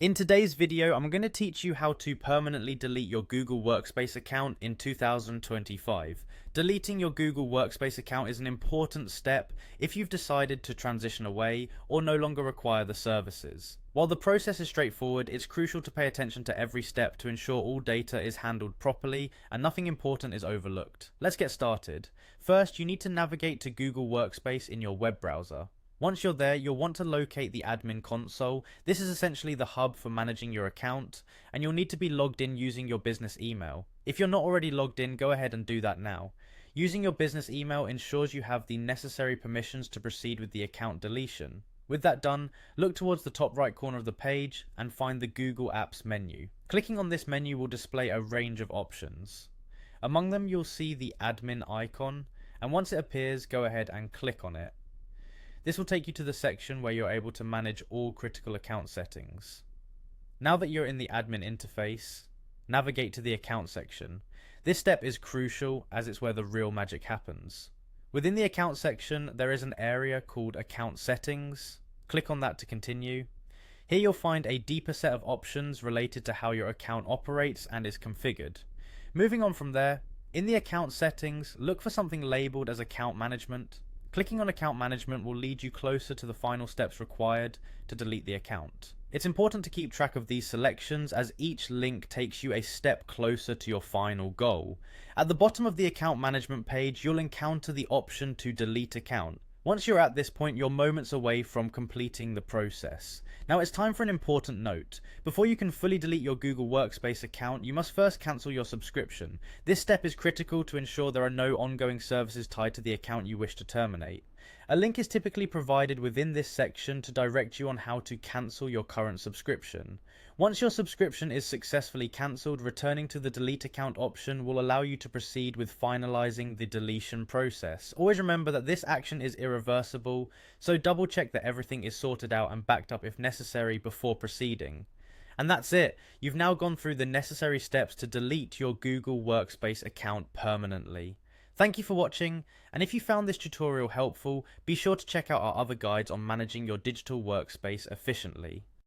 In today's video, I'm going to teach you how to permanently delete your Google Workspace account in 2025. Deleting your Google Workspace account is an important step if you've decided to transition away or no longer require the services. While the process is straightforward, it's crucial to pay attention to every step to ensure all data is handled properly and nothing important is overlooked. Let's get started. First, you need to navigate to Google Workspace in your web browser. Once you're there, you'll want to locate the admin console. This is essentially the hub for managing your account, and you'll need to be logged in using your business email. If you're not already logged in, go ahead and do that now. Using your business email ensures you have the necessary permissions to proceed with the account deletion. With that done, look towards the top right corner of the page and find the Google Apps menu. Clicking on this menu will display a range of options. Among them, you'll see the admin icon, and once it appears, go ahead and click on it. This will take you to the section where you're able to manage all critical account settings. Now that you're in the admin interface, navigate to the account section. This step is crucial as it's where the real magic happens. Within the account section, there is an area called Account Settings. Click on that to continue. Here you'll find a deeper set of options related to how your account operates and is configured. Moving on from there, in the account settings, look for something labeled as Account Management. Clicking on Account Management will lead you closer to the final steps required to delete the account. It's important to keep track of these selections as each link takes you a step closer to your final goal. At the bottom of the Account Management page, you'll encounter the option to delete account. Once you're at this point, you're moments away from completing the process. Now it's time for an important note. Before you can fully delete your Google Workspace account, you must first cancel your subscription. This step is critical to ensure there are no ongoing services tied to the account you wish to terminate. A link is typically provided within this section to direct you on how to cancel your current subscription. Once your subscription is successfully cancelled, returning to the delete account option will allow you to proceed with finalizing the deletion process. Always remember that this action is irreversible, so double check that everything is sorted out and backed up if necessary before proceeding. And that's it. You've now gone through the necessary steps to delete your Google Workspace account permanently. Thank you for watching, and if you found this tutorial helpful, be sure to check out our other guides on managing your digital workspace efficiently.